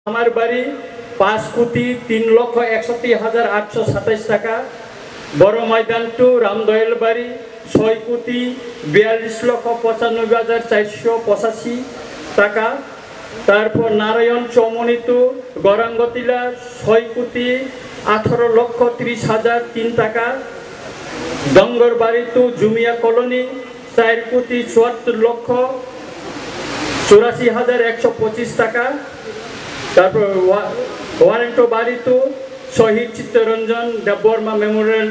আমার বাড়ি 5,03,61,827 টাকা। বড় ময়দান টু রামদয়াল বাড়ি 6,42,95,485 টাকা। তারপর নারায়ণ চৌমনি টু গরাঙ্গতিলা 6,18,30,003 টাকা। ডঙ্গর বাড়ি টু জুমিয়া কলোনি 4,74,84,125 টাকা। তারপর ওয়ারেন্টো বাড়ি টু শহীদ চিত্তরঞ্জন দেববর্মা মেমোরিয়াল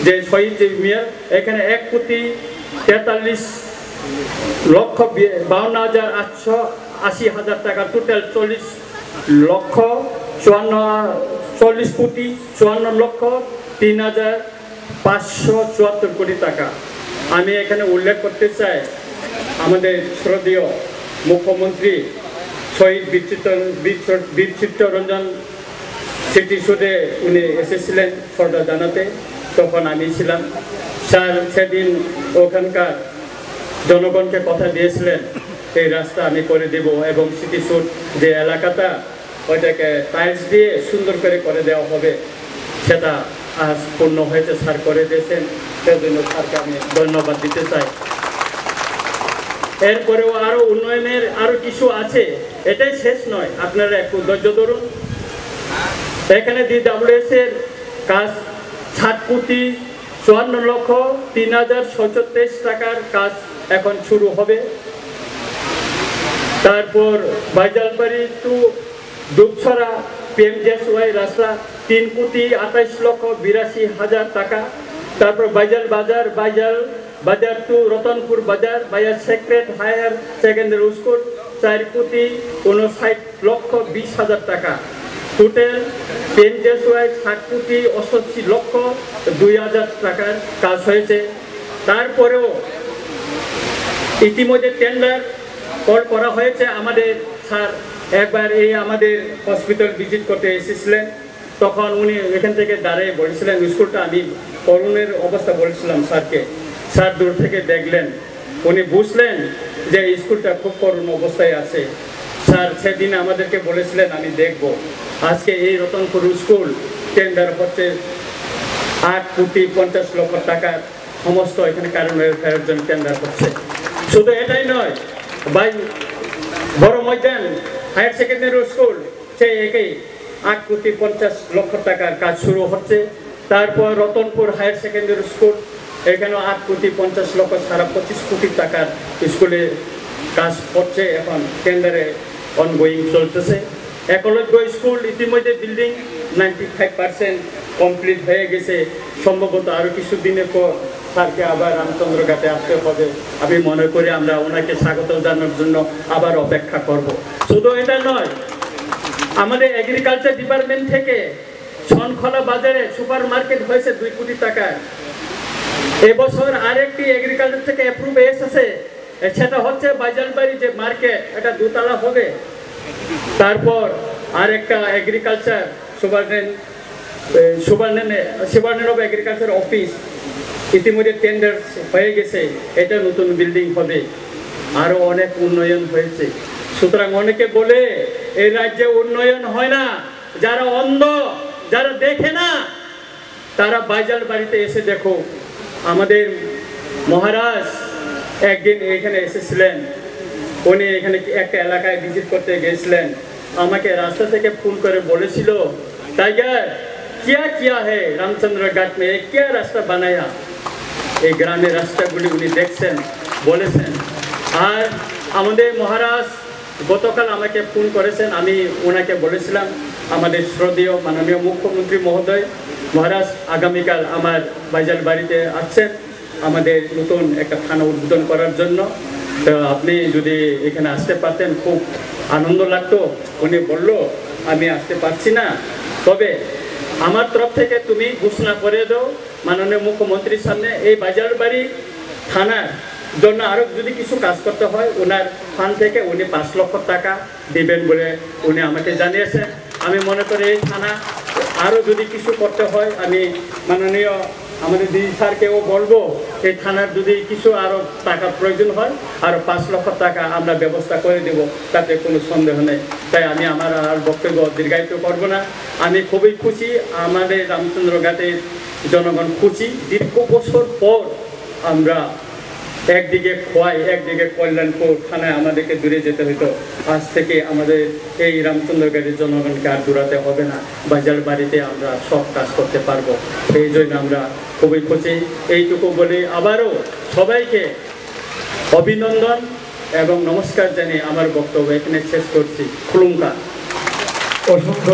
যে শহীদ মিয়ার, এখানে 1,43,52,880,000 টাকা। টোটাল 40,54,54,03,574 কোটি টাকা। আমি এখানে উল্লেখ করতে চাই, আমাদের শ্রদ্ধেয় মুখ্যমন্ত্রী শহীদ বীর চিত্তরঞ্জন স্মৃতিসৌধে উনি এসেছিলেন শ্রদ্ধা জানাতে, তখন আমি ছিলাম। স্যার সেদিন ওখানকার জনগণকে কথা দিয়েছিলেন এই রাস্তা আমি করে দেব এবং স্মৃতিসৌধ যে এলাকাটা ওইটাকে টাইলস দিয়ে সুন্দর করে দেওয়া হবে, সেটা আজ পূর্ণ হয়েছে। স্যার করে দিয়েছেন, সেজন্য স্যারকে আমি ধন্যবাদ দিতে চাই। এরপরেও আরো উন্নয়নের আরো কিছু আছে, এটাই শেষ নয়, আপনারা একটু ধৈর্য ধরুন। এখানে DWS এর কাজ 7,54,03,037 টাকার কাজ এখন শুরু হবে। তারপর বাইজালবাড়ি টু দুপছড়া PMGSY রাস্তা 3,28,82,000 টাকা। তারপর বাইজাল বাজার টু রতনপুর বাজার বাজার সেক্রেট হায়ার সেকেন্ডারি স্কুল 4,59,20,000 টাকা। টোটাল PMGSY 7,88,02,000 টাকার কাজ হয়েছে। তারপরেও ইতিমধ্যে টেন্ডার কল করা হয়েছে। আমাদের স্যার একবার এই আমাদের হসপিটাল ভিজিট করতে এসেছিলেন, তখন উনি এখান থেকে দাঁড়িয়ে বলেছিলেন স্কুলটা, আমি করুণের অবস্থা বলেছিলাম স্যারকে। স্যার দূর থেকে দেখলেন, উনি বুঝলেন যে স্কুলটা খুব করুণ অবস্থায় আছে। স্যার সেদিন আমাদেরকে বলেছিলেন আমি দেখব। আজকে এই রতনপুর স্কুল টেন্ডার হচ্ছে 8,50,00,000 টাকার, সমস্ত এখানে কারণ ওয়েলফেয়ারের জন্য টেন্ডার হচ্ছে। শুধু এটাই নয়, বড় ময়দান হায়ার সেকেন্ডারি স্কুল সেই একই 8,50,00,000 টাকার কাজ শুরু হচ্ছে। তারপর রতনপুর হায়ার সেকেন্ডারি স্কুল, এখানেও 8,50,00,000 সারা 25 কোটি টাকার স্কুলে কাজ হচ্ছে, এখন টেন্ডারে অনগোয়িং চলতেছে। একলব্য স্কুল ইতিমধ্যে বিল্ডিং 95% কমপ্লিট হয়ে গেছে। সম্ভবত আরও কিছু দিনের পর স্যারকে আবার রামচন্দ্রঘাটে আসতে হবে। আমি মনে করি আমরা ওনাকে স্বাগত জানানোর জন্য আবার অপেক্ষা করব। শুধু এটা নয়, আমাদের এগ্রিকালচার ডিপার্টমেন্ট থেকে ছনখলা বাজারে সুপার মার্কেট হয়েছে 2 কোটি টাকা। এবছর আরেকটি এগ্রিকালচার থেকে অ্যাপ্রুভ এসেছে, সেটা হচ্ছে বাইজালবাড়ি যে মার্কেট, এটা 2 তলা হবে। তারপর আরেকটা এগ্রিকালচার সুপারডেন্ট অফ এগ্রিকালচার অফিস ইতিমধ্যে টেন্ডার হয়ে গেছে, এটা নতুন বিল্ডিং হবে। আরও অনেক উন্নয়ন হয়েছে। সুতরাং অনেকে বলে এই রাজ্যে উন্নয়ন হয় না, যারা অন্ধ, যারা দেখে না, তারা বাইজালবাড়িতে এসে দেখো। আমাদের মহারাজ একদিন এখানে এসেছিলেন, উনি এখানে একটা এলাকায় ভিজিট করতে গেছিলেন, আমাকে রাস্তা থেকে ফোন করে বলেছিল, টাইগার কিয়া হে রামচন্দ্রঘাট মে কিয়া রাস্তা বানায়া। এই গ্রামের রাস্তাগুলি উনি দেখছেন, বলেছেন। আর আমাদের মহারাজ গতকাল আমাকে ফোন করেছেন, আমি ওনাকে বলেছিলাম আমাদের শ্রদ্ধেয় মাননীয় মুখ্যমন্ত্রী মহোদয় মহারাজ আগামীকাল আমার বাইজালবাড়িতে আসছেন আমাদের নতুন একটা থানা উদ্বোধন করার জন্য। তো আপনি যদি এখানে আসতে পারতেন খুব আনন্দ লাগতো। উনি বলল আমি আসতে পারছি না, তবে আমার তরফ থেকে তুমি ঘোষণা করে দাও মাননীয় মুখ্যমন্ত্রীর সামনে, এই বাইজালবাড়ি থানার জন্য আরও যদি কিছু কাজ করতে হয় ওনার ফান্ড থেকে উনি 5 লক্ষ টাকা দেবেন বলে উনি আমাকে জানিয়েছেন। আমি মনে করি এই থানা আরও যদি কিছু করতে হয়, আমি মাননীয় আমাদের দিদি স্যারকেও বলবো এই থানার যদি কিছু আরও টাকা প্রয়োজন হয় আরও 5 লক্ষ টাকা আমরা ব্যবস্থা করে দেব, তাতে কোনো সন্দেহ নেই। তাই আমি আমার আর বক্তব্য দীর্ঘায়িত করব না। আমি খুবই খুশি, আমাদের রামচন্দ্রঘাটের জনগণ খুশি। দীর্ঘ বছর পর আমরা একদিকে খোয়াই, একদিকে কল্যাণপুর থানায় আমাদেরকে দূরে যেতে হতো। আজ থেকে আমাদের এই রামচন্দ্রঘাটের জনগণকে আর দূরাতে হবে না, বাজার বাড়িতে আমরা সব কাজ করতে পারবো। এই জন্য আমরা খুবই খুশি। এইটুকু বলে আবারও সবাইকে অভিনন্দন এবং নমস্কার জানিয়ে আমার বক্তব্য এখানে শেষ করছি। খুলুমকা। অসংখ্য